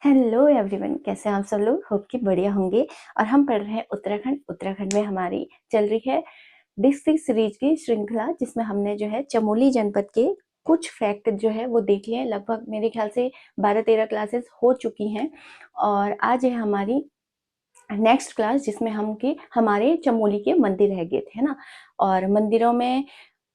Hello everyone, कैसे हैं आप सब लोग। होप कि बढ़िया होंगे। और हम पढ़ रहे हैं उत्तराखंड में हमारी चल रही है डिस्ट्रिक्ट सीरीज की श्रृंखला, जिसमें हमने जो है चमोली जनपद के कुछ फैक्ट जो है वो देख लिए। लगभग मेरे ख्याल से 12-13 क्लासेस हो चुकी हैं और आज है हमारी नेक्स्ट क्लास, जिसमें हम कि हमारे चमोली के मंदिर रह गए थे, है ना। और मंदिरों में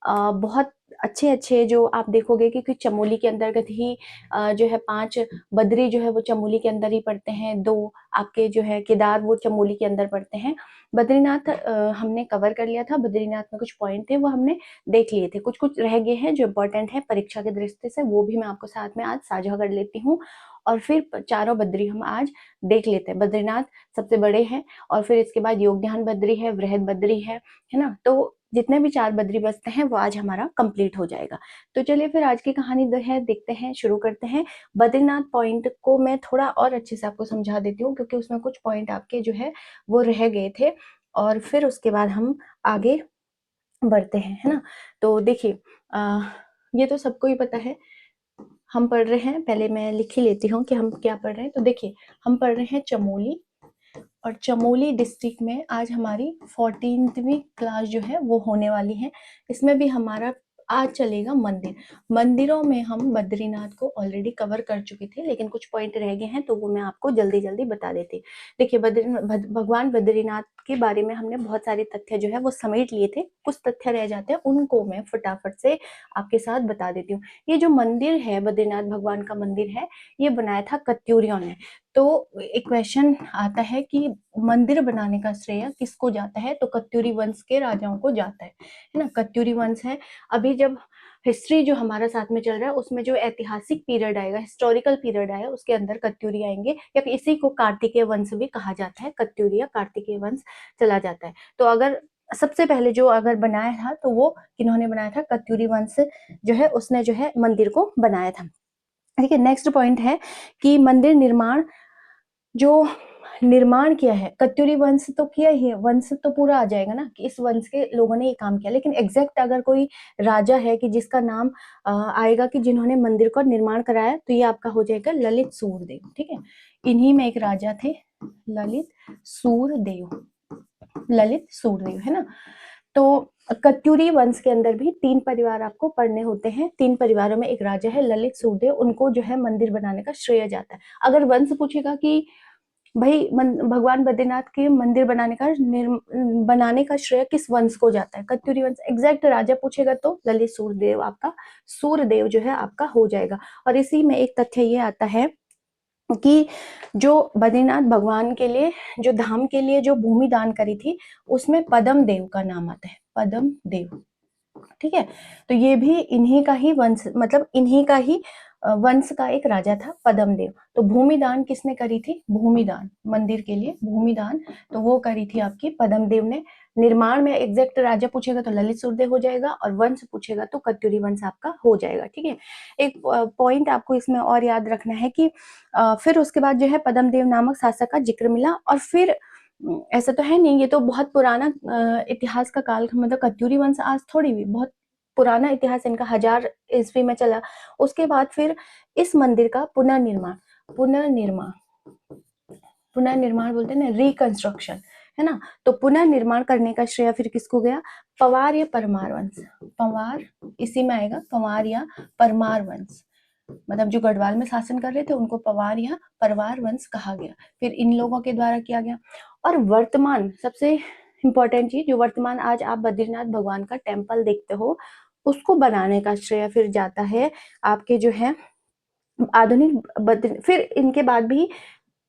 बहुत अच्छे जो आप देखोगे कि चमोली के अंतर्गत ही जो है 5 बद्री जो है वो चमोली के अंदर ही पड़ते हैं। 2 आपके जो है केदार वो चमोली के अंदर पड़ते हैं। बद्रीनाथ हमने कवर कर लिया था। बद्रीनाथ में कुछ पॉइंट थे वो हमने देख लिए थे। कुछ रह गए हैं जो इम्पोर्टेंट है परीक्षा के दृष्टि से, वो भी मैं आपको साथ में आज साझा कर लेती हूँ। और फिर चारों बद्री हम आज देख लेते हैं। बद्रीनाथ सबसे बड़े हैं और फिर इसके बाद योगध्यान बद्री है, वृहद बद्री है ना। तो जितने भी 4 बद्री बचते हैं वो आज हमारा कंप्लीट हो जाएगा। तो चलिए फिर आज की कहानी है देखते हैं, शुरू करते हैं। बद्रीनाथ पॉइंट को मैं थोड़ा और अच्छे से आपको समझा देती हूँ, क्योंकि उसमें कुछ पॉइंट आपके जो है वो रह गए थे और फिर उसके बाद हम आगे बढ़ते हैं, है ना। तो देखिए, ये तो सबको ही पता है। हम पढ़ रहे हैं, पहले मैं लिख ही लेती हूँ कि हम क्या पढ़ रहे हैं। तो देखिए, हम पढ़ रहे हैं चमोली, और चमोली डिस्ट्रिक्ट में आज हमारी 14वीं क्लास जो है वो होने वाली है। इसमें भी हमारा आज चलेगा मंदिरों में हम बद्रीनाथ को ऑलरेडी कवर कर चुके थे, लेकिन कुछ पॉइंट रह गए हैं तो वो मैं आपको जल्दी जल्दी बता देती। देखिए, भगवान बद्रीनाथ के बारे में हमने बहुत सारे तथ्य जो है वो समेट लिए थे। कुछ तथ्य रह जाते हैं, उनको मैं फटाफट से आपके साथ बता देती हूँ। ये जो मंदिर है, बद्रीनाथ भगवान का मंदिर है, ये बनाया था कत्यूरियों ने। तो एक क्वेश्चन आता है कि मंदिर बनाने का श्रेय किसको जाता है, तो कत्यूरी वंश के राजाओं को जाता है ना। कत्यूरी वंश है। अभी जब हिस्ट्री जो हमारा साथ में चल रहा है उसमें जो ऐतिहासिक पीरियड आएगा, हिस्टोरिकल पीरियड आएगा, उसके अंदर कत्यूरी आएंगे, या इसी को कार्तिकेय वंश भी कहा जाता है। कत्यूरी या कार्तिकेय वंश चला जाता है। तो अगर सबसे पहले जो अगर बनाया था तो वो किन्होंने बनाया था, कत्यूरी वंश जो है उसने जो है मंदिर को बनाया था। ठीक है, नेक्स्ट पॉइंट है कि मंदिर निर्माण किया है, कत्यूरी वंश तो किया ही है। वंश तो पूरा आ जाएगा ना कि इस वंश के लोगों ने ये काम किया, लेकिन एग्जैक्ट अगर कोई राजा है कि जिसका नाम आएगा कि जिन्होंने मंदिर का निर्माण कराया, तो ये आपका हो जाएगा ललित सूरदेव। ठीक है, इन्हीं में एक राजा थे, ललित सूरदेव। ललित सूरदेव, है ना। तो कत्यूरी वंश के अंदर भी 3 परिवार आपको पढ़ने होते हैं। 3 परिवारों में एक राजा है ललित सूरदेव, उनको जो है मंदिर बनाने का श्रेय जाता है। अगर वंश पूछेगा कि भाई भगवान बद्रीनाथ के मंदिर बनाने का श्रेय किस वंश को जाता है, कत्यूरी वंश। एग्जैक्ट राजा पूछेगा तो ललित सूरदेव, आपका सूरदेव जो है आपका हो जाएगा। और इसी में एक तथ्य ये आता है कि जो बद्रीनाथ भगवान के लिए, जो धाम के लिए जो भूमि दान करी थी, उसमें पद्म देव का नाम आता है, पद्म देव। ठीक है, तो ये भी इन्हीं का ही वंश, मतलब इन्हीं का ही वंश का एक राजा था, पद्मदेव। तो भूमि दान किसने करी थी, भूमि दान मंदिर के लिए भूमि दान तो वो करी थी आपकी पद्मदेव ने। निर्माण में एग्जैक्ट राजा पूछेगा तो ललित सूरदेव हो जाएगा, और वंश पूछेगा तो कत्यूरी वंश आपका हो जाएगा। ठीक है, एक पॉइंट आपको इसमें और याद रखना है कि फिर उसके बाद जो है पद्मदेव नामक शासक का जिक्र मिला। और फिर ऐसा तो है नहीं, ये तो बहुत पुराना इतिहास का काल, मतलब कत्यूरी वंश आज थोड़ी भी, बहुत पुराना इतिहास इनका 1000 ईस्वी में चला। उसके बाद फिर इस मंदिर का पुनर्निर्माण बोलते हैं ना, रिकंस्ट्रक्शन, है ना। तो पुनर्निर्माण करने का श्रेय फिर किसको गया, पवार या परमार वंश। पवार इसी में आएगा, पवार या परमार वंश। मतलब जो गढ़वाल में शासन कर रहे थे उनको पवार या परवार वंश कहा गया, फिर इन लोगों के द्वारा किया गया। और वर्तमान सबसे इंपॉर्टेंट चीज, जो वर्तमान आज आप बद्रीनाथ भगवान का टेम्पल देखते हो, उसको बनाने का श्रेय फिर जाता है आपके जो है आधुनिक फिर इनके बाद भी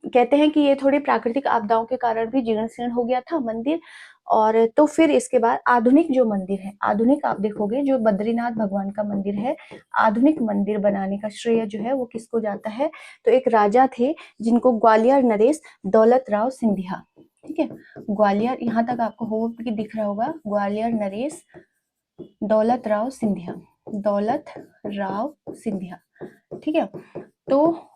कहते हैं कि ये थोड़ी प्राकृतिक आपदाओं के कारण भी जीर्ण शीर्ण हो गया था मंदिर। और तो फिर इसके बाद आधुनिक जो मंदिर है, आधुनिक आप देखोगे जो बद्रीनाथ भगवान का मंदिर है, आधुनिक मंदिर बनाने का श्रेय जो है वो किसको जाता है, तो एक राजा थे जिनको ग्वालियर नरेश दौलत राव सिंधिया। ठीक है, ग्वालियर, यहाँ तक आपको होप कि दिख रहा होगा, ग्वालियर नरेश दौलत राव सिंधिया, दौलत राव सिंधिया। ठीक है, तो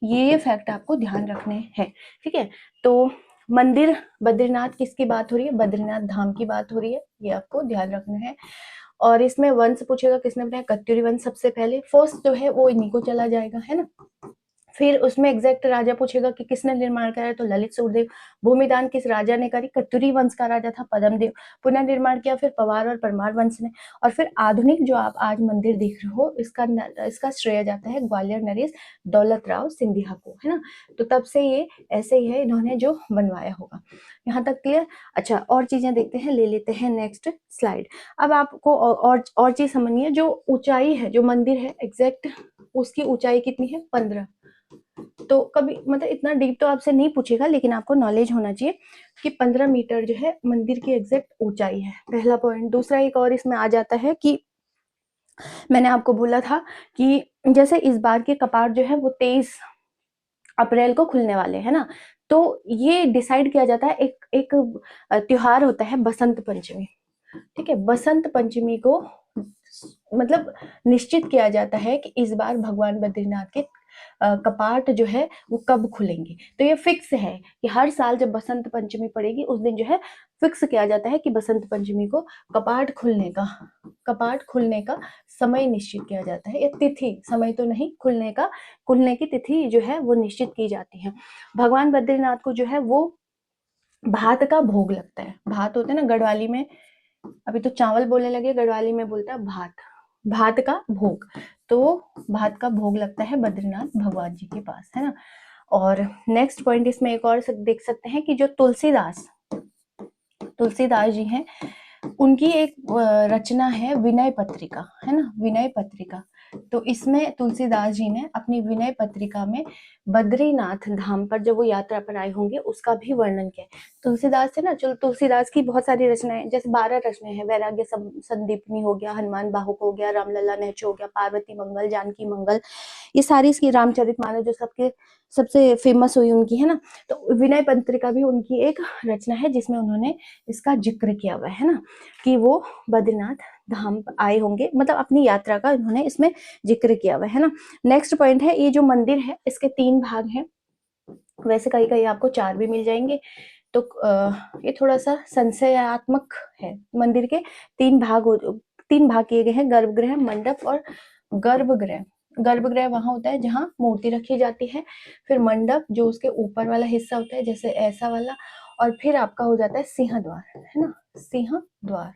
ये फैक्ट आपको ध्यान रखने हैं। ठीक है, तो मंदिर बद्रीनाथ किसकी बात हो रही है, बद्रीनाथ धाम की बात हो रही है, ये आपको ध्यान रखना है। और इसमें वंश पूछेगा किसने बनाया, कत्यूरी वंश सबसे पहले, फर्स्ट जो है वो इन्हीं को चला जाएगा, है ना। फिर उसमें एग्जैक्ट राजा पूछेगा कि किसने निर्माण कराया, तो ललित सुखदेव। भूमिदान किस राजा ने करी, कत्यूरी वंश का राजा था पद्मदेव। पुनर्निर्माण किया फिर पवार और परमार वंश ने। और फिर आधुनिक जो आप आज मंदिर देख रहे हो, इसका श्रेय जाता है ग्वालियर नरेश दौलत राव सिंधिया को, है ना। तो तब से ये ऐसे ही है, इन्होंने जो बनवाया होगा। यहाँ तक क्लियर। अच्छा, और चीजें देखते हैं, ले लेते हैं नेक्स्ट स्लाइड। अब आपको और चीज समझनी है, जो ऊंचाई है, जो मंदिर है एग्जैक्ट उसकी ऊंचाई कितनी है, 15। तो कभी मतलब इतना डीप तो आपसे नहीं पूछेगा, लेकिन आपको नॉलेज होना चाहिए कि 15 मीटर जो है मंदिर की एग्जैक्ट ऊंचाई है, पहला पॉइंट। दूसरा एक और इसमें आ जाता है कि मैंने आपको बोला था कि जैसे इस बार के कपाट जो है वो 23 अप्रैल को खुलने वाले है ना। तो ये डिसाइड किया जाता है, एक त्योहार होता है बसंत पंचमी। ठीक है, बसंत पंचमी को मतलब निश्चित किया जाता है कि इस बार भगवान बद्रीनाथ के कपाट जो है वो कब खुलेंगे। तो ये फिक्स है कि हर साल जब बसंत पंचमी पड़ेगी उस दिन जो है फिक्स किया जाता है कि बसंत पंचमी को कपाट खुलने का समय निश्चित किया जाता है, या तिथि, समय तो नहीं, खुलने की तिथि जो है वो निश्चित की जाती है। भगवान बद्रीनाथ को जो है वो भात का भोग लगता है। भात होते हैं ना गढ़वाली में, अभी तो चावल बोलने लगे, गढ़वाली में बोलता है भात, भात का भोग। तो भात का भोग लगता है बद्रीनाथ भगवान जी के पास, है ना। और नेक्स्ट पॉइंट इसमें एक और देख सकते हैं कि जो तुलसीदास जी हैं, उनकी एक रचना है विनय पत्रिका, है ना, विनय पत्रिका। तो इसमें तुलसीदास जी ने अपनी विनय पत्रिका में बद्रीनाथ धाम पर जब वो यात्रा पर आए होंगे उसका भी वर्णन किया। तुलसीदास से ना, चलो तुलसीदास की बहुत सारी रचनाएं, जैसे 12 रचनाएं हैं, वैराग्य संदीपनी हो गया, हनुमान बाहुक हो गया, रामलला नेच हो गया, पार्वती मंगल, जानकी मंगल, ये सारी इसकी रामचरितमानस जो सबसे फेमस हुई उनकी, है ना। तो विनय पत्रिका भी उनकी एक रचना है जिसमें उन्होंने इसका जिक्र किया हुआ है ना, कि वो बद्रीनाथ धाम आए होंगे, मतलब अपनी यात्रा का इन्होंने इसमें जिक्र किया हुआ है ना। नेक्स्ट पॉइंट है, ये जो मंदिर है इसके 3 भाग हैं, वैसे कहीं कहीं आपको 4 भी मिल जाएंगे। तो ये थोड़ा सा संशयात्मक है। मंदिर के 3 भाग किए गए हैं, गर्भगृह, मंडप और गर्भगृह। गर्भगृह वहां होता है जहां मूर्ति रखी जाती है, फिर मंडप जो उसके ऊपर वाला हिस्सा होता है जैसे ऐसा वाला, और फिर आपका हो जाता है सिंह द्वार, है ना, सिंह द्वार।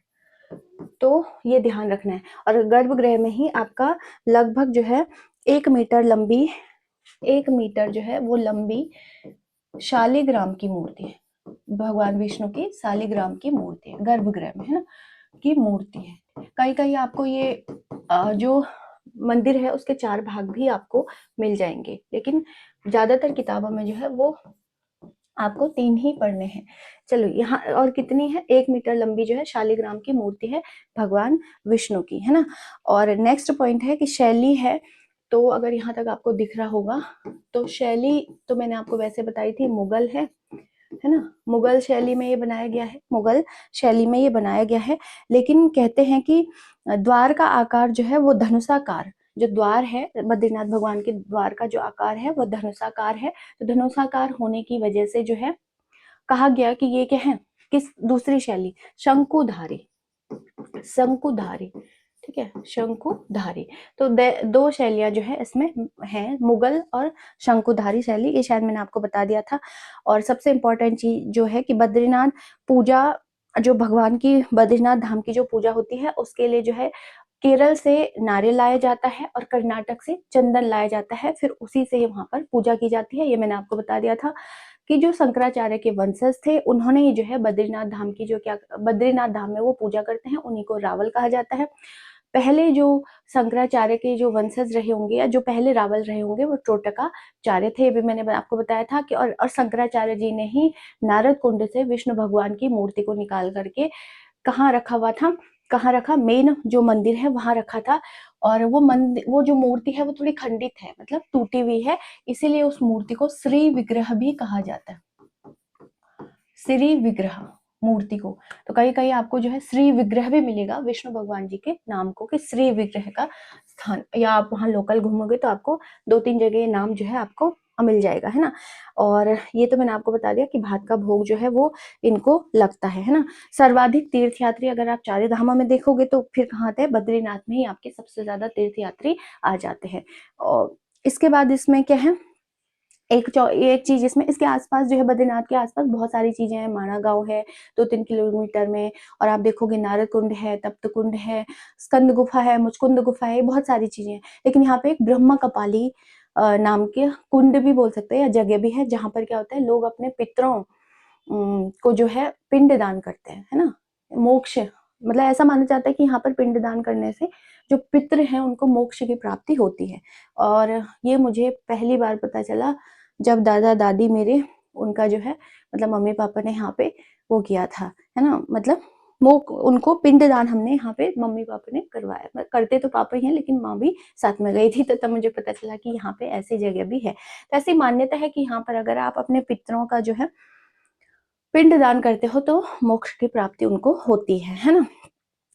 तो ये ध्यान रखना है। और गर्भगृह में ही आपका लगभग जो है 1 मीटर लंबी, 1 मीटर जो है वो लंबी शालिग्राम की मूर्ति है, भगवान विष्णु की शालिग्राम की मूर्ति है, गर्भगृह में, है ना, की मूर्ति है। कहीं कहीं आपको ये जो मंदिर है उसके 4 भाग भी आपको मिल जाएंगे, लेकिन ज्यादातर किताबों में जो है वो आपको 3 ही पढ़ने हैं। चलो यहाँ और कितनी है, 1 मीटर लंबी जो है शालिग्राम की मूर्ति है भगवान विष्णु की, है ना। और नेक्स्ट पॉइंट है कि शैली है, तो अगर यहाँ तक आपको दिख रहा होगा तो शैली तो मैंने आपको वैसे बताई थी, मुगल है ना, मुगल शैली में ये बनाया गया है, मुगल शैली में ये बनाया गया है। लेकिन कहते हैं कि द्वार का आकार जो है वो धनुषाकार, जो द्वार है बद्रीनाथ भगवान के द्वार का जो आकार है वो धनुषाकार है। तो धनुषाकार होने की वजह से जो है कहा गया कि ये क्या है, किस दूसरी शैली, शंकुधारी, शंकुधारी, ठीक है, शंकुधारी। तो 2 शैलियां जो है इसमें है, मुगल और शंकुधारी शैली, ये शायद मैंने आपको बता दिया था। और सबसे इंपॉर्टेंट चीज जो है कि बद्रीनाथ पूजा, जो भगवान की बद्रीनाथ धाम की जो पूजा होती है उसके लिए जो है केरल से नारियल लाया जाता है और कर्नाटक से चंदन लाया जाता है, फिर उसी से वहां पर पूजा की जाती है। ये मैंने आपको बता दिया था कि जो शंकराचार्य के वंशज थे उन्होंने ही जो है बद्रीनाथ धाम की जो क्या बद्रीनाथ धाम में वो पूजा करते हैं, उन्हीं को रावल कहा जाता है। पहले जो शंकराचार्य के जो वंशज रहे होंगे या जो पहले रावल रहे होंगे वो टोटकाचार्य थे, भी मैंने आपको बताया था कि और शंकराचार्य जी ने ही नारद कुंड से विष्णु भगवान की मूर्ति को निकाल करके कहाँ रखा हुआ था, कहाँ रखा, मेन जो मंदिर है वहां रखा था। और वो मंदिर, वो जो मूर्ति है वो थोड़ी खंडित है, मतलब टूटी हुई है, इसीलिए उस मूर्ति को श्री विग्रह भी कहा जाता है, श्री विग्रह मूर्ति को। तो कहीं कहीं आपको जो है श्री विग्रह भी मिलेगा विष्णु भगवान जी के नाम को, कि श्री विग्रह का स्थान, या आप वहां लोकल घूमोगे तो आपको 2-3 जगह ये नाम जो है आपको मिल जाएगा, है ना। और ये तो मैंने आपको बता दिया कि भात का भोग जो है वो इनको लगता है ना। सर्वाधिक तीर्थयात्री अगर आप 4 धामों में देखोगे तो फिर कहाँ आते हैं, बद्रीनाथ में ही आपके सबसे ज्यादा तीर्थयात्री आ जाते हैं। और इसके बाद इसमें क्या है, एक चीज इसमें, इसके आसपास जो है बद्रीनाथ के आसपास बहुत सारी चीजें हैं। माणा गांव है 2-3 किलोमीटर में, और आप देखोगे नारद कुंड है, तप्त कुंड है, स्कंद गुफा है, मुचकुंद गुफा है, बहुत सारी चीजें हैं। लेकिन यहाँ पे एक ब्रह्म कपाली नाम के कुंड भी बोल सकते हैं या जगह भी है, जहाँ पर क्या होता है, लोग अपने पितरों को जो है पिंड दान करते हैं, है ना। मोक्ष, मतलब ऐसा माना जाता है कि यहाँ पर पिंड दान करने से जो पितृ हैं उनको मोक्ष की प्राप्ति होती है। और ये मुझे पहली बार पता चला जब दादा दादी मेरे, उनका जो है मतलब मम्मी पापा ने यहाँ पे वो किया था, है ना, मतलब वो उनको पिंडदान हमने यहाँ पे मम्मी पापा ने करवाया। करते तो पापा ही हैं, लेकिन माँ भी साथ में गई थी, तो तब मुझे पता चला कि यहाँ पे ऐसी जगह भी है। तो ऐसी मान्यता है कि यहाँ पर अगर आप अपने पितरों का जो है पिंड दान करते हो तो मोक्ष की प्राप्ति उनको होती है ना।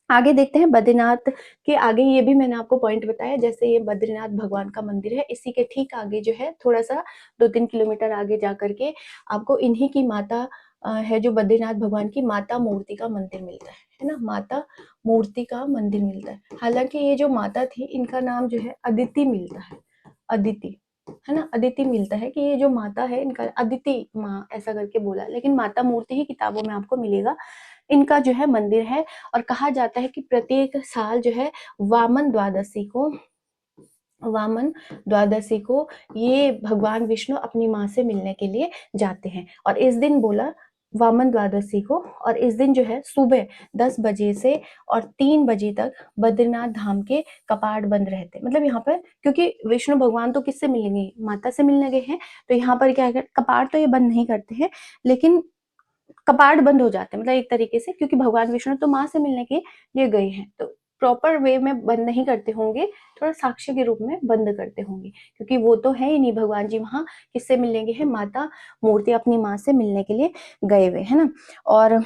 आगे देखते हैं बद्रीनाथ के आगे, ये भी मैंने आपको पॉइंट बताया, जैसे ये बद्रीनाथ भगवान का मंदिर है, इसी के ठीक आगे जो है थोड़ा सा 2-3 किलोमीटर आगे जा करके आपको इन्हीं की माता है, जो बद्रीनाथ भगवान की माता मूर्ति का मंदिर मिलता है ना, माता मूर्ति का मंदिर मिलता है। हालांकि ये जो माता थी इनका नाम जो है अदिति मिलता है, अदिति, है ना, अदिति मिलता है कि ये जो माता है इनका अदिति माँ ऐसा करके बोला, लेकिन माता मूर्ति ही किताबों में आपको मिलेगा। इनका जो है मंदिर है, और कहा जाता है कि प्रत्येक साल जो है वामन द्वादशी को, वामन द्वादशी को ये भगवान विष्णु अपनी माँ से मिलने के लिए जाते हैं। और इस दिन बोला वामन द्वादशी को, और इस दिन जो है सुबह 10 बजे से और 3 बजे तक बद्रीनाथ धाम के कपाट बंद रहते हैं। मतलब यहाँ पर क्योंकि विष्णु भगवान तो किससे मिलेंगे, माता से मिलने गए हैं, तो यहाँ पर क्या है, कपाट तो ये बंद नहीं करते हैं, लेकिन कपाट बंद हो जाते हैं, मतलब एक तरीके से, क्योंकि भगवान विष्णु तो माँ से मिलने के लिए गए हैं, तो प्रॉपर वे में बंद नहीं करते होंगे, थोड़ा साक्ष्य के रूप में बंद करते होंगे, क्योंकि वो तो है ही नहीं, भगवान जी वहां किससे मिलने गए हैं, माता मूर्ति अपनी माँ से मिलने के लिए गए हुए, है ना। और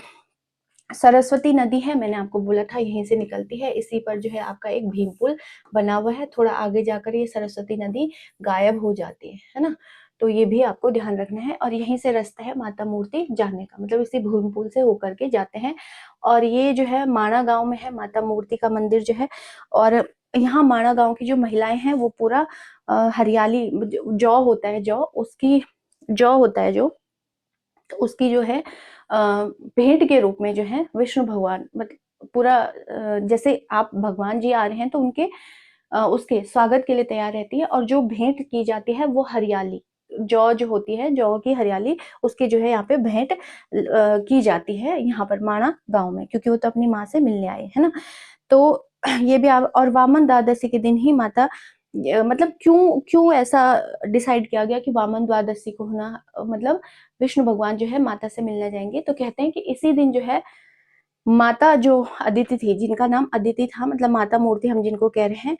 सरस्वती नदी है, मैंने आपको बोला था यहीं से निकलती है, इसी पर जो है आपका एक भीम पुल बना हुआ है। थोड़ा आगे जाकर ये सरस्वती नदी गायब हो जाती है ना, तो ये भी आपको ध्यान रखना है। और यहीं से रास्ता है माता मूर्ति जाने का, मतलब इसी भीम पुल से होकर के जाते हैं। और ये जो है माणा गांव में है माता मूर्ति का मंदिर जो है, और यहाँ माणा गांव की जो महिलाएं हैं वो पूरा हरियाली, जौ होता है, जौ उसकी, जौ होता है जो, तो उसकी जो है भेंट के रूप में जो है विष्णु भगवान, मतलब पूरा जैसे आप भगवान जी आ रहे हैं तो उनके उसके स्वागत के लिए तैयार रहती है, और जो भेंट की जाती है वो हरियाली, जौ जो होती है, जौ की हरियाली, उसकी जो है यहाँ पे भेंट की जाती है यहाँ पर माणा गांव में, क्योंकि वो तो अपनी माँ से मिलने आए, है ना। तो ये भी आप, और वामन द्वादशी के दिन ही माता, मतलब क्यों क्यों ऐसा डिसाइड किया गया कि वामन द्वादशी को होना, मतलब विष्णु भगवान जो है माता से मिलने जाएंगे, तो कहते हैं कि इसी दिन जो है माता जो अदिति थी, जिनका नाम अदिति था, मतलब माता मूर्ति हम जिनको कह रहे हैं,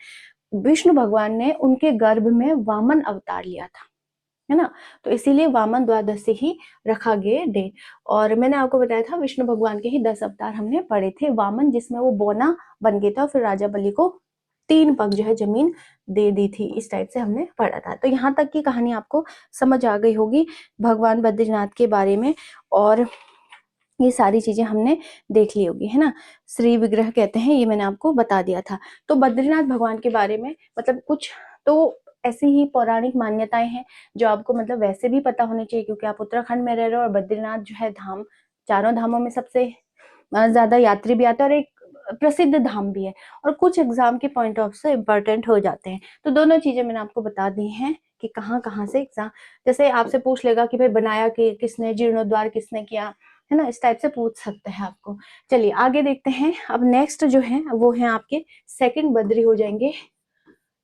विष्णु भगवान ने उनके गर्भ में वामन अवतार लिया था, है ना, तो इसीलिए वामन द्वादशी ही रखा गया डे। और मैंने आपको बताया था विष्णु भगवान के ही 10 अवतार हमने पढ़े थे। वामन जिसमें वो बोना बन गया था, फिर राजा बलि को 3 पग जो है जमीन दे दी थी, इस टाइप से हमने पढ़ा था। तो यहाँ तक की कहानी आपको समझ आ गई होगी भगवान बद्रीनाथ के बारे में, और ये सारी चीजें हमने देख ली होगी, है ना। श्री विग्रह कहते हैं, ये मैंने आपको बता दिया था। तो बद्रीनाथ भगवान के बारे में मतलब कुछ तो ऐसी ही पौराणिक मान्यताएं हैं जो आपको मतलब वैसे भी पता होनी चाहिए, क्योंकि आप उत्तराखंड में रह रहे हो, और बद्रीनाथ जो है धाम, चारों धामों में सबसे ज्यादा यात्री भी आते हैं, और एक प्रसिद्ध धाम भी है, और कुछ एग्जाम के पॉइंट ऑफ से इम्पोर्टेंट हो जाते हैं। तो दोनों चीजें मैंने आपको बता दी हैं कि कहाँ कहाँ से एग्जाम, जैसे आपसे पूछ लेगा कि भाई बनाया कि किसने, जीर्णोद्वार किसने किया, है ना, इस टाइप से पूछ सकते हैं आपको। चलिए आगे देखते हैं। अब नेक्स्ट जो है वो है आपके सेकंड बद्री हो जाएंगे।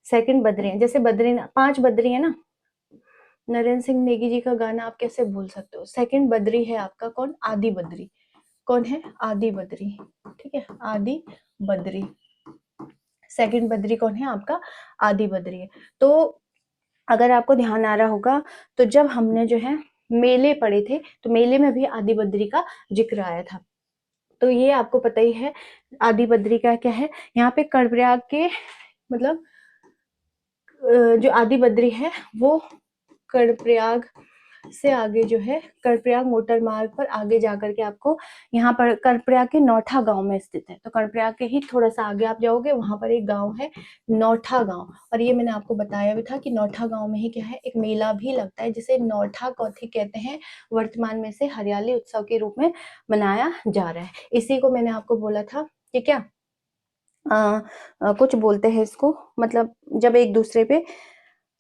सेकंड बद्री है, जैसे बद्री 5 बद्री है ना, नरेंद्र सिंह नेगी जी का गाना आप कैसे भूल सकते हो। सेकंड बद्री है आपका कौन, आदि बद्री। कौन है, आदि बद्री, ठीक है, आदि बद्री। सेकंड बद्री कौन है आपका, आदि बद्री है। तो अगर आपको ध्यान आ रहा होगा तो जब हमने जो है मेले पढ़े थे, तो मेले में भी आदि बद्री का जिक्र आया था। तो ये आपको पता ही है आदि बद्री का क्या है। यहाँ पे कर्णप्रयाग के मतलब जो आदि बद्री है वो कर्णप्रयाग से आगे जो है कर्णप्रयाग मोटर मार्ग पर आगे जाकर के आपको यहाँ पर कर्णप्रयाग के नौठा गांव में स्थित है। तो कर्णप्रयाग के ही थोड़ा सा आगे आप जाओगे, वहां पर एक गांव है नौठा गांव, और ये मैंने आपको बताया भी था कि नौठा गांव में ही क्या है, एक मेला भी लगता है जिसे नौठा कौथिग कहते हैं, वर्तमान में से हरियाली उत्सव के रूप में मनाया जा रहा है। इसी को मैंने आपको बोला था कि क्या कुछ बोलते हैं इसको, मतलब जब एक दूसरे पे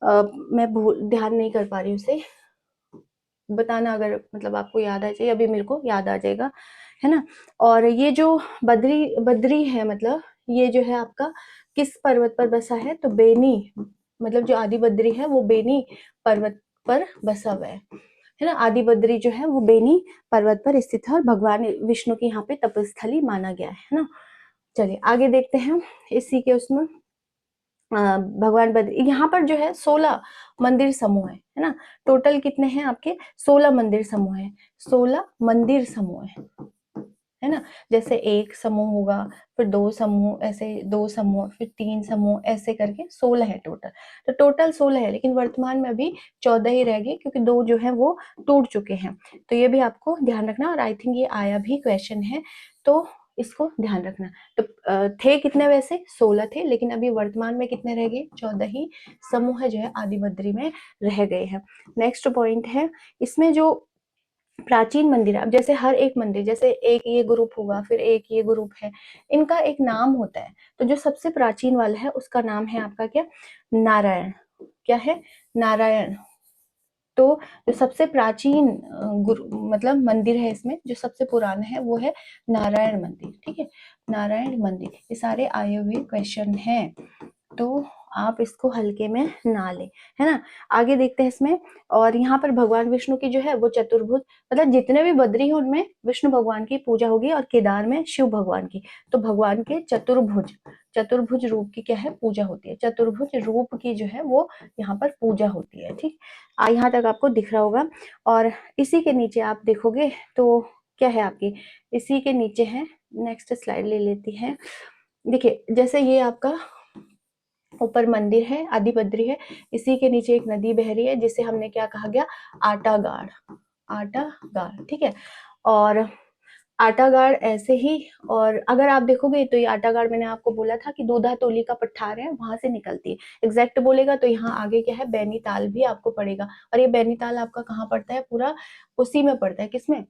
मैं ध्यान नहीं कर पा रही हूँ उसे बताना, अगर मतलब आपको याद आ जाए, अभी मेरे को याद आ जाएगा, है ना। और ये जो बद्री बद्री है, मतलब ये जो है आपका किस पर्वत पर बसा है, तो बेनी, मतलब जो आदि बद्री है वो बेनी पर्वत पर बसा हुआ है ना। आदि बद्री जो है वो बेनी पर्वत पर स्थित है और भगवान विष्णु की यहाँ पे तपस्थली माना गया है ना। चलिए आगे देखते हैं इसी के उसमें भगवान बद्री, यहाँ पर जो है 16 मंदिर समूह है ना। टोटल कितने हैं आपके, 16 मंदिर समूह है, 16 मंदिर समूह है ना। जैसे एक समूह होगा, फिर 2 समूह, ऐसे 2 समूह, फिर 3 समूह, ऐसे करके 16 है टोटल। तो टोटल 16 है, लेकिन वर्तमान में अभी 14 ही रह गए क्योंकि 2 जो है वो टूट चुके हैं। तो ये भी आपको ध्यान रखना, और आई थिंक ये आया भी क्वेश्चन है, तो इसको ध्यान रखना। तो थे कितने, वैसे 16 थे, लेकिन अभी वर्तमान में कितने रह गए, 14 ही समूह जो है आदि बद्री में रह गए हैं। नेक्स्ट पॉइंट है, इसमें जो प्राचीन मंदिर है, अब जैसे हर एक मंदिर, जैसे एक ये ग्रुप होगा, फिर एक ये ग्रुप है, इनका एक नाम होता है। तो जो सबसे प्राचीन वाला है उसका नाम है आपका क्या, नारायण। क्या है, नारायण। तो जो सबसे प्राचीन मतलब मंदिर है, इसमें जो सबसे पुराना है वो है नारायण मंदिर। ठीक है, नारायण मंदिर। ये सारे आए हुए क्वेश्चन हैं, तो आप इसको हल्के में ना लें, है ना। आगे देखते हैं इसमें, और यहाँ पर भगवान विष्णु की जो है वो चतुर्भुज, मतलब जितने भी बद्री हैं उनमें विष्णु भगवान की पूजा होगी, और केदार में शिव भगवान की। तो भगवान के चतुर्भुज, चतुर्भुज रूप की क्या है, पूजा होती है। चतुर्भुज रूप की जो है वो यहाँ पर पूजा होती है। ठीक, यहाँ तक आपको दिख रहा होगा। और इसी के नीचे आप देखोगे तो क्या है आपकी, इसी के नीचे है, नेक्स्ट स्लाइड ले लेती है। देखिए जैसे ये आपका ऊपर मंदिर है, आदि बद्री है, इसी के नीचे एक नदी बह रही है जिसे हमने क्या कहा गया, आटागाड़, आटागाड़। ठीक है, और आटागाड़ ऐसे ही, और अगर आप देखोगे तो ये आटागाड़ मैंने आपको बोला था कि दूधा तोली का पठार है, वहां से निकलती है। एग्जैक्ट बोलेगा तो यहाँ आगे क्या है, बैनीताल भी आपको पड़ेगा, और ये बैनीताल आपका कहाँ पड़ता है, पूरा उसी में पड़ता है, किसमें,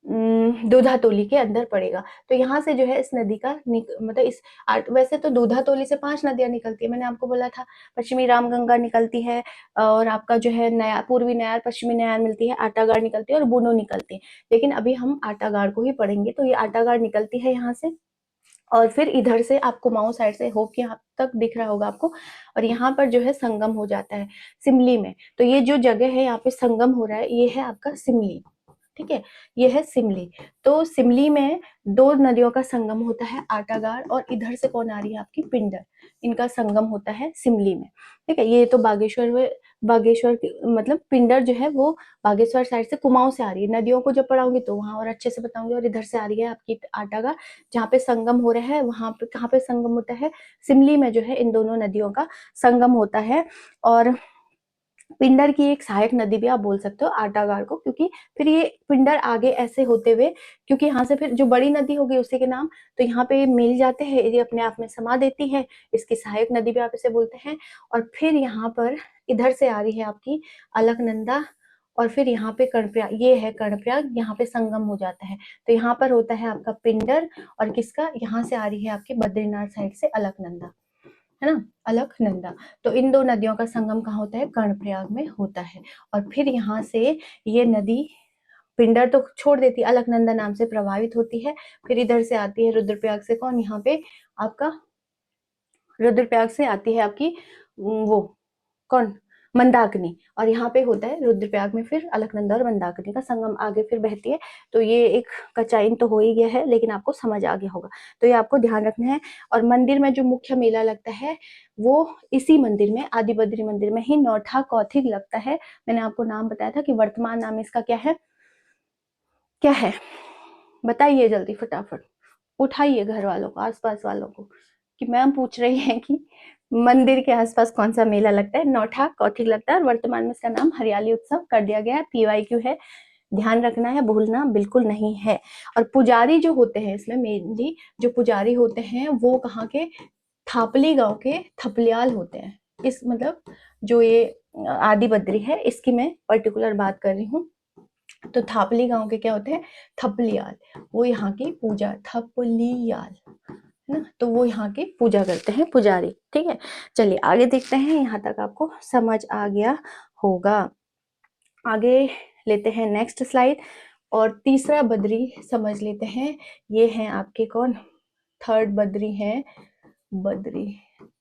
दूधातोली के अंदर पड़ेगा। तो यहाँ से जो है इस नदी का मतलब इस वैसे तो दूधातोली से 5 नदियां निकलती है, मैंने आपको बोला था। पश्चिमी रामगंगा निकलती है, और आपका जो है नया पूर्वी नयार, पश्चिमी नयार मिलती है, आटागाड़ निकलती है और बुनो निकलती है। लेकिन अभी हम आटागाड़ को ही पढ़ेंगे। तो ये आटागाड़ निकलती है यहाँ से, और फिर इधर से आप कुमाऊं साइड से, होप कि यहाँ तक दिख रहा होगा आपको, और यहाँ पर जो है संगम हो जाता है सिमली में। तो ये जो जगह है यहाँ पे संगम हो रहा है, ये है आपका सिमली। ठीक है, ये है सिमली। तो सिमली में 2 नदियों का संगम होता है, आटागाड़, और इधर से कौन आ रही है आपकी, पिंडर। इनका संगम होता है सिमली में। ठीक है, ये तो बागेश्वर में, बागेश्वर मतलब पिंडर जो है वो बागेश्वर साइड से, कुमाऊं से आ रही है। नदियों को जब पढ़ाऊंगी तो वहां और अच्छे से बताऊंगी। और इधर से आ रही है आपकी आटागाड़, जहाँ पे संगम हो रहा है, वहां पे कहाँ पे संगम होता है, सिमली में जो है इन दोनों नदियों का संगम होता है। और पिंडर की एक सहायक नदी भी आप बोल सकते हो आटागाड़ को, क्योंकि फिर ये पिंडर आगे ऐसे होते हुए, क्योंकि यहाँ से फिर जो बड़ी नदी होगी उसी के नाम, तो यहाँ पे ये मिल जाते हैं, ये अपने आप में समा देती है, इसकी सहायक नदी भी आप इसे बोलते हैं। और फिर यहाँ पर इधर से आ रही है आपकी अलकनंदा, और फिर यहाँ पे कर्णप्रयाग, ये है कर्णप्रयाग, यहाँ पे संगम हो जाता है। तो यहाँ पर होता है आपका पिंडर, और किसका, यहाँ से आ रही है आपकी बद्रीनाथ साइड से अलकनंदा, है ना, अलकनंदा। तो इन 2 नदियों का संगम कहाँ होता है, कर्णप्रयाग में होता है। और फिर यहाँ से ये नदी पिंडर तो छोड़ देती है, अलकनंदा नाम से प्रभावित होती है। फिर इधर से आती है रुद्रप्रयाग से, कौन, यहाँ पे आपका रुद्रप्रयाग से आती है आपकी वो कौन, मंदाकिनी, और यहाँ पे होता है रुद्रप्रयाग में फिर अलकनंदा और मंदाकिनी का संगम, आगे फिर बहती है। तो ये एक कचाइन तो हो ही गया है, लेकिन आपको समझ आ गया होगा, तो ये आपको ध्यान रखना है। और मंदिर में जो मुख्य मेला लगता है वो इसी मंदिर में, आदि बद्री मंदिर में ही, नौठा कौथिग लगता है। मैंने आपको नाम बताया था कि वर्तमान नाम इसका क्या है, क्या है, बताइए जल्दी फटाफट, उठाइए घर वालों को, आसपास वालों को, कि मैम पूछ रही है कि मंदिर के आसपास कौन सा मेला लगता है? नौठा कौथिग लगता है और वर्तमान में इसका नाम हरियाली उत्सव कर दिया गया है। PYQ है, ध्यान रखना है, भूलना बिल्कुल नहीं है। और पुजारी जो होते हैं इसमें, मेनली जो पुजारी होते हैं वो कहाँ के? थापली गांव के थपलियाल होते हैं। इस मतलब जो ये आदि बद्री है इसकी मैं पर्टिकुलर बात कर रही हूँ। तो थापली गांव के क्या होते हैं? थपलियाल। वो यहाँ की पूजा, थपलियाल है ना, तो वो यहाँ की पूजा करते हैं पुजारी। ठीक है, चलिए आगे देखते हैं। यहाँ तक आपको समझ आ गया होगा। आगे लेते हैं नेक्स्ट स्लाइड और तीसरा बद्री समझ लेते हैं। ये हैं आपके कौन? थर्ड बद्री है बद्री।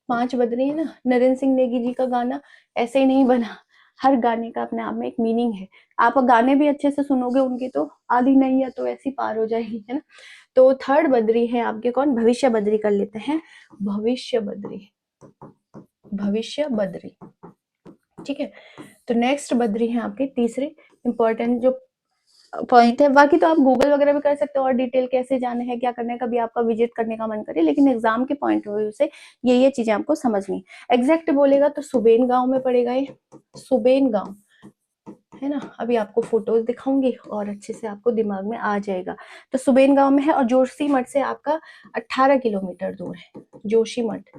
5 बद्री है ना, नरेंद्र सिंह नेगी जी का गाना ऐसे ही नहीं बना, हर गाने का अपने आप में एक मीनिंग है। आप गाने भी अच्छे से सुनोगे उनकी तो आधी नहीं है तो ऐसी पार हो जाएगी, है ना। तो थर्ड बद्री है आपके कौन? भविष्य बद्री कर लेते हैं। भविष्य बद्री, भविष्य बद्री। ठीक है, तो नेक्स्ट बद्री है आपके तीसरे इंपॉर्टेंट जो पॉइंट है। बाकी तो आप गूगल वगैरह भी कर सकते हो और डिटेल कैसे जाने हैं, क्या करना है, कभी आपका विजिट करने का मन करे, लेकिन एग्जाम के पॉइंट ऑफ व्यू से ये चीजें आपको समझनी। एग्जैक्ट बोलेगा तो सुबेन गांव में पड़ेगा ये, सुबेन गांव है ना। अभी आपको फोटोज दिखाऊंगी और अच्छे से आपको दिमाग में आ जाएगा। तो सुबेन गांव में है और जोशीमठ से आपका 18 किलोमीटर दूर है। जोशीमठ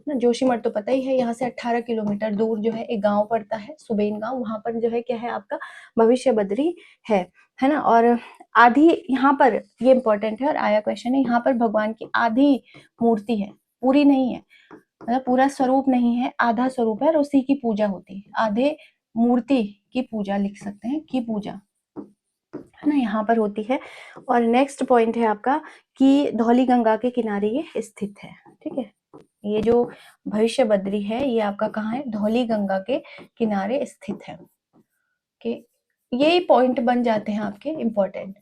ना, जोशीमठ तो पता ही है, यहाँ से 18 किलोमीटर दूर जो है एक गांव पड़ता है सुबेन गांव। वहां पर जो है क्या है आपका? भविष्य बद्री है ना। और आधी यहाँ पर, ये इंपॉर्टेंट है और आया क्वेश्चन है, यहाँ पर भगवान की आधी मूर्ति है, पूरी नहीं है, मतलब पूरा स्वरूप नहीं है, आधा स्वरूप है और उसी की पूजा होती है। आधे मूर्ति की पूजा लिख सकते हैं, की पूजा है ना, यहाँ पर होती है। और नेक्स्ट पॉइंट है आपका कि धौली गंगा के किनारे ये स्थित है। ठीक है, ये जो भविष्य बद्री है ये आपका कहाँ है? धौली गंगा के किनारे स्थित है। कि ये पॉइंट बन जाते हैं आपके इम्पोर्टेंट।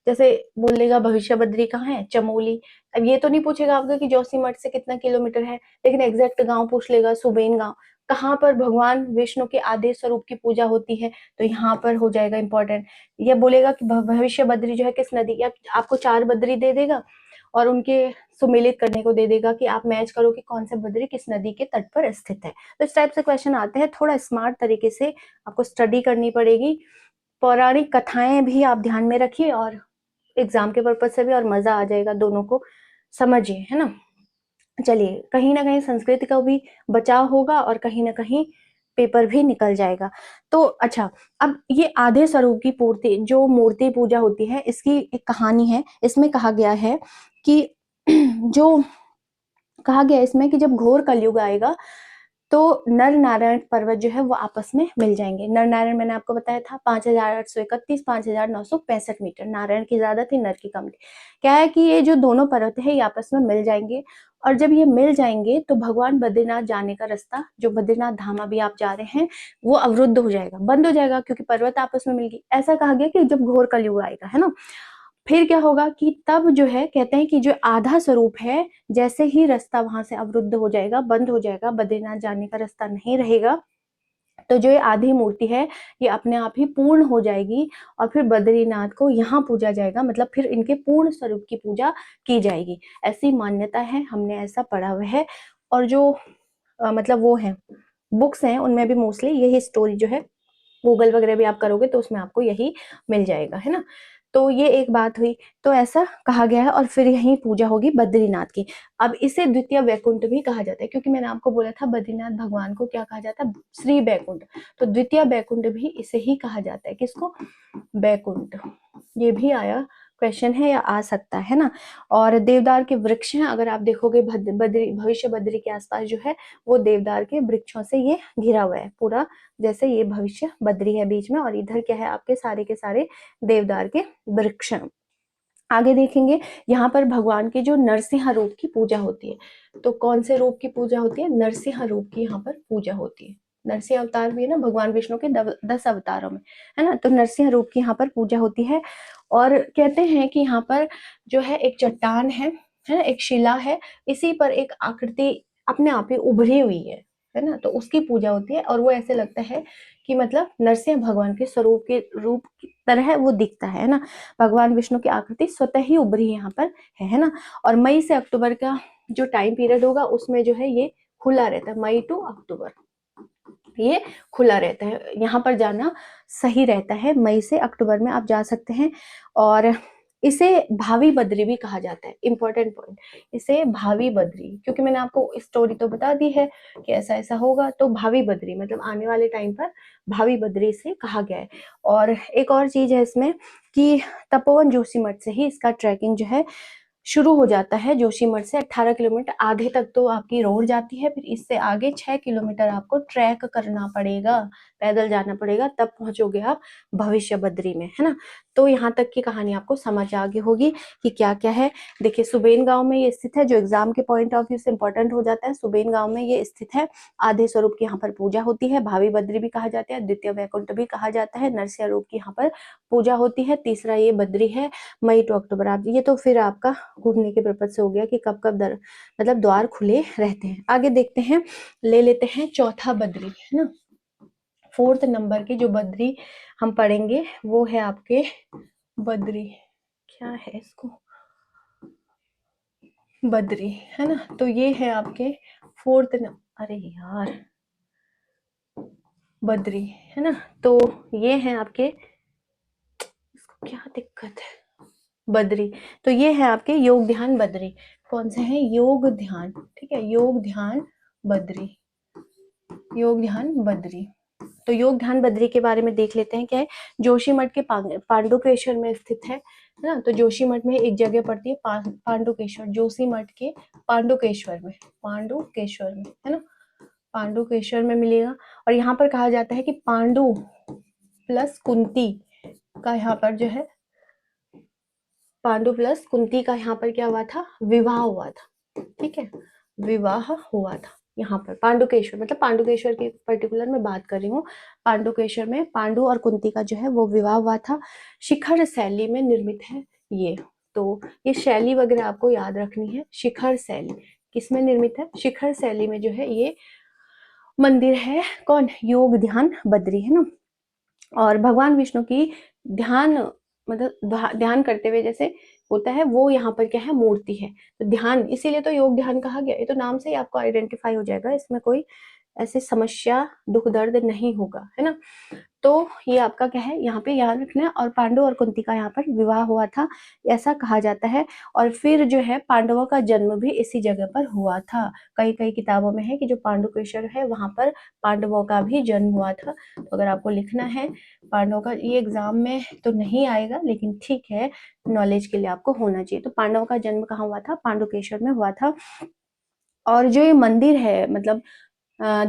जैसे बोलेगा भविष्य बद्री कहाँ है? चमोली। अब ये तो नहीं पूछेगा आपका कि जोशीमठ से कितना किलोमीटर है, लेकिन एग्जैक्ट गांव पूछ लेगा, सुबेन गांव। कहाँ पर भगवान विष्णु के आधे स्वरूप की पूजा होती है, तो यहाँ पर हो जाएगा इंपॉर्टेंट। ये बोलेगा कि भविष्य बद्री जो है किस नदी, या आपको 4 बद्री दे देगा और उनके सुमेलित करने को दे देगा कि आप मैच करो कि कौन से बद्री किस नदी के तट पर स्थित है। तो इस टाइप से क्वेश्चन आते हैं, थोड़ा स्मार्ट तरीके से आपको स्टडी करनी पड़ेगी। पौराणिक कथाएं भी आप ध्यान में रखिए और एग्जाम के पर्पज से भी, और मजा आ जाएगा, दोनों को समझिए, है ना। चलिए, कहीं ना कहीं संस्कृत का भी बचाव होगा और कहीं ना कहीं पेपर भी निकल जाएगा। तो अच्छा, अब ये आधे स्वरूप की पूर्ति जो मूर्ति पूजा होती है, इसकी एक कहानी है। इसमें कहा गया है कि जो कहा गया इसमें कि जब घोर कलयुग आएगा तो नर नारायण पर्वत जो है वो आपस में मिल जाएंगे। नर नारायण मैंने आपको बताया था 5831, 5965 मीटर। नारायण की ज्यादा थी, नर की कम थी। क्या है कि ये जो दोनों पर्वत है ये आपस में मिल जाएंगे, और जब ये मिल जाएंगे तो भगवान बद्रीनाथ जाने का रास्ता, जो बद्रीनाथ धाम अभी आप जा रहे हैं, वो अवरुद्ध हो जाएगा, बंद हो जाएगा, क्योंकि पर्वत आपस में मिल गई। ऐसा कहा गया कि जब घोर कलयुग आएगा, है ना, फिर क्या होगा कि तब जो है कहते हैं कि जो आधा स्वरूप है, जैसे ही रास्ता वहां से अवरुद्ध हो जाएगा, बंद हो जाएगा, बद्रीनाथ जाने का रास्ता नहीं रहेगा, तो जो ये आधी मूर्ति है ये अपने आप ही पूर्ण हो जाएगी और फिर बद्रीनाथ को यहाँ पूजा जाएगा, मतलब फिर इनके पूर्ण स्वरूप की पूजा की जाएगी। ऐसी मान्यता है, हमने ऐसा पढ़ा हुआ है। और जो मतलब वो है बुक्स हैं उनमें भी मोस्टली यही स्टोरी जो है, गूगल वगैरह भी आप करोगे तो उसमें आपको यही मिल जाएगा, है ना। तो ये एक बात हुई, तो ऐसा कहा गया है और फिर यही पूजा होगी बद्रीनाथ की। अब इसे द्वितीय वैकुंठ भी कहा जाता है, क्योंकि मैंने आपको बोला था बद्रीनाथ भगवान को क्या कहा जाता है? श्री वैकुंठ। तो द्वितीय वैकुंठ भी इसे ही कहा जाता है। किसको? वैकुंठ। ये भी आया क्वेश्चन है या आ सकता है ना। और देवदार के वृक्ष हैं, अगर आप देखोगे बद्री, भविष्य बद्री के आसपास जो है वो देवदार के वृक्षों से ये घिरा हुआ है पूरा। जैसे ये भविष्य बद्री है बीच में और इधर क्या है आपके सारे के सारे देवदार के वृक्ष। आगे देखेंगे यहाँ पर भगवान के जो नरसिंह रूप की पूजा होती है। तो कौन से रूप की पूजा होती है? नरसिंह रूप की यहाँ पर पूजा होती है। नरसिंह अवतार भी है ना भगवान विष्णु के 10 अवतारों में, है ना। तो नरसिंह रूप की यहाँ पर पूजा होती है। और कहते हैं कि यहाँ पर जो है एक चट्टान है ना, एक शिला है, इसी पर एक आकृति अपने आप ही उभरी हुई है ना, तो उसकी पूजा होती है। और वो ऐसे लगता है कि मतलब नरसिंह भगवान के स्वरूप के रूप की तरह वो दिखता है ना। भगवान विष्णु की आकृति स्वतः ही उभरी यहाँ पर है ना। और मई से अक्टूबर का जो टाइम पीरियड होगा उसमें जो है ये खुला रहता है, मई टू अक्टूबर ये खुला रहता है, यहाँ पर जाना सही रहता है। मई से अक्टूबर में आप जा सकते हैं। और इसे भावी बद्री भी कहा जाता है, इंपॉर्टेंट पॉइंट, इसे भावी बद्री, क्योंकि मैंने आपको स्टोरी तो बता दी है कि ऐसा ऐसा होगा, तो भावी बद्री मतलब आने वाले टाइम पर भावी बद्री से कहा गया है। और एक और चीज है इसमें कि तपोवन जोशीमठ से ही इसका ट्रैकिंग जो है शुरू हो जाता है। जोशीमठ से 18 किलोमीटर आधे तक तो आपकी रोड जाती है, फिर इससे आगे 6 किलोमीटर आपको ट्रैक करना पड़ेगा, पैदल जाना पड़ेगा, तब पहुंचोगे आप भविष्य बद्री में, है ना। तो यहाँ तक की कहानी आपको समझ आ गई होगी कि क्या क्या है। देखिए सुबेन गांव में ये स्थित है, जो एग्जाम के पॉइंट ऑफ व्यू से इंपॉर्टेंट हो जाता है। सुबेन गांव में ये स्थित है, आधे स्वरूप की यहाँ पर पूजा होती है, भावी बद्री भी कहा जाता है, द्वितीय वैकुंठ भी कहा जाता है, नरसिंह रूप की यहाँ पर पूजा होती है। तीसरा ये बद्री है, मई टू अक्टूबर। आप ये तो फिर आपका घूमने के पर्पज से हो गया कि कब कब मतलब द्वार खुले रहते हैं। आगे देखते हैं, ले लेते हैं चौथा बद्री, है ना। 4th नंबर की जो बद्री हम पढ़ेंगे वो है आपके बद्री, क्या है इसको, बद्री, है ना। तो ये है आपके 4th नंबर, अरे यार, बद्री, है ना। तो ये है आपके, इसको क्या दिक्कत है, बद्री। तो ये है आपके योग ध्यान बद्री। कौन से हैं, योग ध्यान, ठीक है, योग ध्यान बद्री, योग ध्यान बद्री। तो योग ध्यान बद्री के बारे में देख लेते हैं, क्या है। जोशीमठ के पांडुकेश्वर में स्थित है ना। तो जोशीमठ में एक जगह पड़ती है पांडुकेश्वर, जोशीमठ के पांडुकेश्वर में, पांडुकेश्वर में, है ना, पांडुकेश्वर में मिलेगा। और यहाँ पर कहा जाता है कि पांडु प्लस कुंती का यहाँ पर जो है, पांडु प्लस कुंती का यहाँ पर क्या हुआ था, विवाह हुआ था, ठीक है, विवाह हुआ था यहाँ पर पांडुकेश्वर, मतलब पांडुकेश्वर की पर्टिकुलर में बात कर रही हूँ। पांडुकेश्वर में पांडु और कुंती का जो है वो विवाह हुआ था। शिखर शैली में निर्मित है ये। तो ये शैली वगैरह आपको याद रखनी है। शिखर शैली किसमें निर्मित है, शिखर शैली में जो है ये मंदिर है। कौन, योग ध्यान बद्री, है ना। और भगवान विष्णु की ध्यान, मतलब ध्यान करते हुए जैसे होता है वो यहाँ पर क्या है, मूर्ति है। तो ध्यान, इसीलिए तो योग ध्यान कहा गया। ये तो नाम से ही आपको आइडेंटिफाई हो जाएगा, इसमें कोई ऐसी समस्या दुख दर्द नहीं होगा, है ना। तो ये आपका क्या है, यहाँ पे याद रखना है। और पांडु और कुंती का यहाँ पर विवाह हुआ था, ऐसा कहा जाता है। और फिर जो है पांडवों का जन्म भी इसी जगह पर हुआ था। कई कई किताबों में है कि जो पांडुकेश्वर है वहां पर पांडवों का भी जन्म हुआ था। तो अगर आपको लिखना है पांडवों का, ये एग्जाम में तो नहीं आएगा लेकिन ठीक है, नॉलेज के लिए आपको होना चाहिए। तो पांडवों का जन्म कहाँ हुआ था, पांडुकेश्वर में हुआ था। और जो ये मंदिर है, मतलब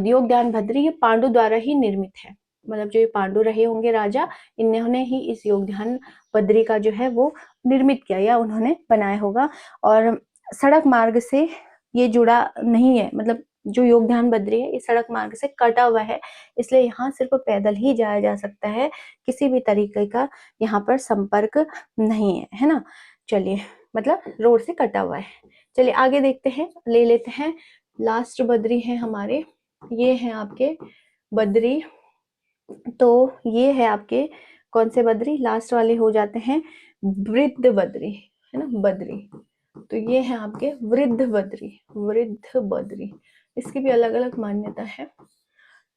योग ध्यान बद्री, ये पांडु द्वारा ही निर्मित है। मतलब जो ये पांडु रहे होंगे राजा, इन्होंने ही इस योग ध्यान बद्री का जो है वो निर्मित किया या उन्होंने बनाया होगा। और सड़क मार्ग से ये जुड़ा नहीं है, मतलब जो योग ध्यान बद्री है ये सड़क मार्ग से कटा हुआ है, इसलिए यहाँ सिर्फ पैदल ही जाया जा सकता है, किसी भी तरीके का यहाँ पर संपर्क नहीं है, है ना। चलिए, मतलब रोड से कटा हुआ है। चलिए आगे देखते हैं, ले लेते हैं लास्ट बद्री है हमारे, ये है आपके बद्री। तो ये है आपके कौन से बद्री, लास्ट वाले हो जाते हैं वृद्ध बद्री, है ना, बद्री। तो ये है आपके वृद्ध बद्री, वृद्ध बद्री, इसकी भी अलग अलग मान्यता है।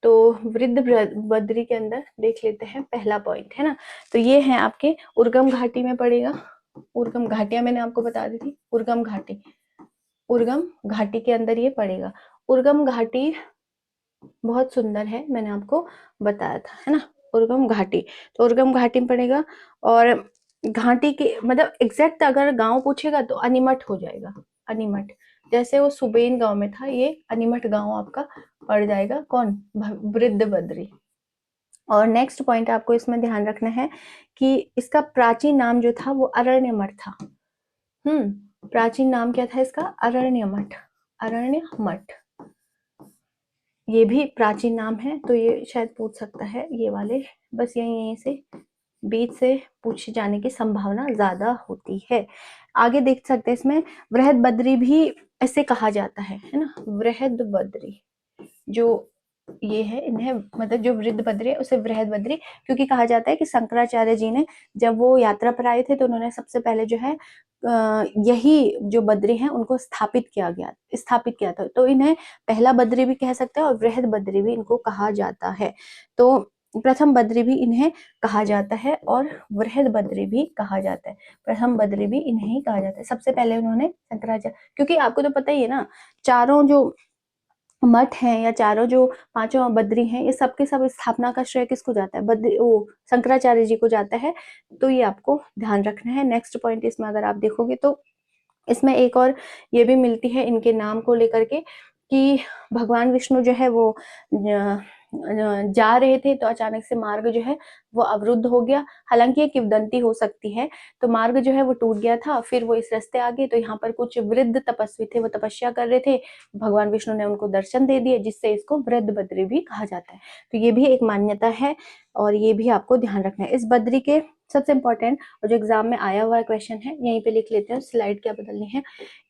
तो वृद्ध बद्री के अंदर देख लेते हैं पहला पॉइंट, है ना। तो ये है आपके उर्गम घाटी में पड़ेगा। उर्गम घाटियां मैंने आपको बता दी थी, उर्गम घाटी, उर्गम घाटी के अंदर ये पड़ेगा। उर्गम घाटी बहुत सुंदर है, मैंने आपको बताया था, है ना, उर्गम घाटी। तो उर्गम घाटी में पड़ेगा। और घाटी के मतलब एग्जैक्ट अगर गांव पूछेगा तो अनिमठ हो जाएगा, अनिमठ। जैसे वो सुबेन गांव में था, ये अनिमठ गांव आपका पड़ जाएगा। कौन, वृद्ध बद्री। और नेक्स्ट पॉइंट आपको इसमें ध्यान रखना है कि इसका प्राचीन नाम जो था वो अरण्य मठ था। प्राचीन नाम क्या था इसका, अरण्य मठ, अरण्य मठ, ये भी प्राचीन नाम है। तो ये शायद पूछ सकता है ये वाले, बस यहीं से बीच से पूछ जाने की संभावना ज्यादा होती है। आगे देख सकते हैं इसमें वृहद बद्री भी ऐसे कहा जाता है ना, वृहद बद्री, जो ये है, इन्हें मतलब जो वृद्ध बद्री है उसे वृहद बद्री क्योंकि कहा जाता है कि शंकराचार्य जी ने जब वो यात्रा पर आए थे तो उन्होंने सबसे पहले जो है यही जो बद्री हैं उनको स्थापित किया था, तो इन्हें पहला बद्री भी कह सकते हैं और वृहद बद्री भी इनको कहा जाता है। तो प्रथम बद्री भी इन्हें कहा जाता है और वृहद बद्री भी कहा जाता है। प्रथम बद्री भी इन्हें ही कहा जाता है। सबसे पहले उन्होंने शंकराचार्य, क्योंकि आपको तो पता ही है ना, चारों जो मठ हैं या चारों जो पांचों बद्री हैं, ये सब के सब स्थापना का श्रेय किसको जाता है? बद्री वो शंकराचार्य जी को जाता है। तो ये आपको ध्यान रखना है। नेक्स्ट पॉइंट इसमें अगर आप देखोगे तो इसमें एक और ये भी मिलती है इनके नाम को लेकर के कि भगवान विष्णु जो है वो जा रहे थे तो अचानक से मार्ग जो है वो अवरुद्ध हो गया। हालांकि ये किंवदंती हो सकती है, तो मार्ग जो है वो टूट गया था, फिर वो इस रास्ते आ गए। तो यहाँ पर कुछ वृद्ध तपस्वी थे, वो तपस्या कर रहे थे, भगवान विष्णु ने उनको दर्शन दे दिए, जिससे इसको वृद्ध बद्री भी कहा जाता है। तो ये भी एक मान्यता है और ये भी आपको ध्यान रखना है। इस बद्री के सबसे इंपॉर्टेंट और जो एग्जाम में आया हुआ क्वेश्चन है, यहीं पे लिख लेते हैं, स्लाइड क्या बदलनी है।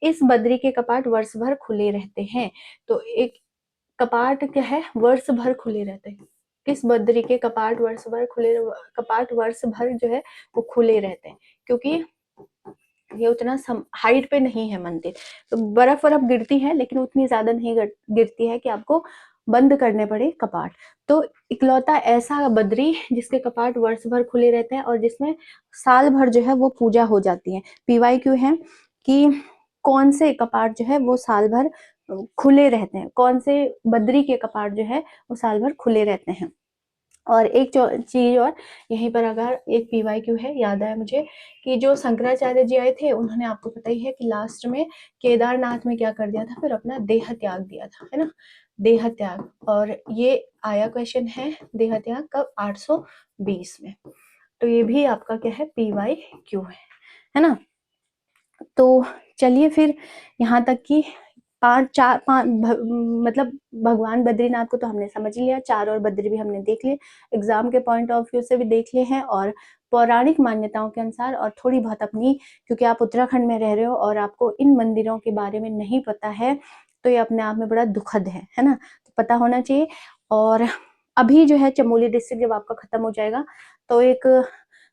इस बद्री के कपाट वर्ष भर खुले रहते हैं। तो एक कपाट क्या है? वर्ष भर खुले रहते हैं। किस बद्री के कपाट वर्ष भर जो है वो खुले रहते हैं, क्योंकि ये उतना हाइट पे नहीं है मंदिर, तो बर्फ गिरती है लेकिन उतनी ज्यादा नहीं गिरती है कि आपको बंद करने पड़े कपाट। तो इकलौता ऐसा बद्री जिसके कपाट वर्ष भर खुले रहते हैं और जिसमें साल भर जो है वो पूजा हो जाती है। PYQ है कि कौन से कपाट जो है वो साल भर खुले रहते हैं, कौन से बद्री के कपाट जो है वो साल भर खुले रहते हैं। और एक चीज और यहीं पर अगर एक PYQ है, याद आया मुझे कि जो शंकराचार्य जी आए थे उन्होंने, आपको पता ही है कि लास्ट में केदारनाथ में क्या कर दिया था, फिर अपना देह त्याग दिया था, है ना, देह त्याग। और ये आया क्वेश्चन है देह त्याग कब? 820 में। तो ये भी आपका क्या है? PYQ है ना। तो चलिए फिर यहाँ तक कि मतलब भगवान बद्रीनाथ को तो हमने समझ लिया, 4 और बद्री भी हमने देख लिए, एग्जाम के पॉइंट ऑफ व्यू से भी देख लिए हैं और पौराणिक मान्यताओं के अनुसार, और थोड़ी बहुत अपनी, क्योंकि आप उत्तराखंड में रह रहे हो और आपको इन मंदिरों के बारे में नहीं पता है, तो ये अपने आप में बड़ा दुखद है ना, तो पता होना चाहिए। और अभी जो है चमोली डिस्ट्रिक्ट जब आपका खत्म हो जाएगा तो एक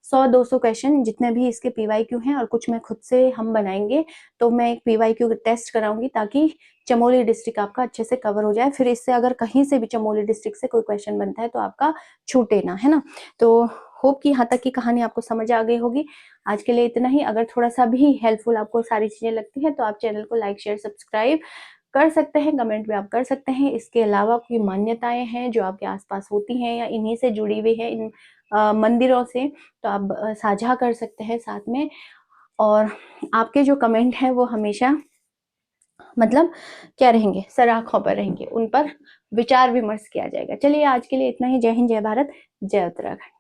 100-200 क्वेश्चन जितने भी इसके PYQ हैं और कुछ मैं खुद से हम बनाएंगे, तो मैं एक PYQ टेस्ट कराऊंगी ताकि चमोली डिस्ट्रिक्ट आपका अच्छे से कवर हो जाए। फिर इससे अगर कहीं से भी चमोली डिस्ट्रिक्ट से कोई क्वेश्चन बनता है तो आपका छूटे ना, है ना। तो होप कि यहाँ तक की कहानी आपको समझ आ गई होगी। आज के लिए इतना ही। अगर थोड़ा सा भी हेल्पफुल आपको सारी चीजें लगती हैं तो आप चैनल को लाइक शेयर सब्सक्राइब कर सकते हैं, कमेंट भी आप कर सकते हैं। इसके अलावा कोई मान्यताएं हैं जो आपके आसपास होती हैं या इन्हीं से जुड़ी हुई है, इन मंदिरों से, तो आप साझा कर सकते हैं साथ में। और आपके जो कमेंट हैं वो हमेशा मतलब क्या रहेंगे? सराखों पर रहेंगे, उन पर विचार विमर्श किया जाएगा। चलिए आज के लिए इतना ही। जय हिंद, जय भारत, जय उत्तराखंड।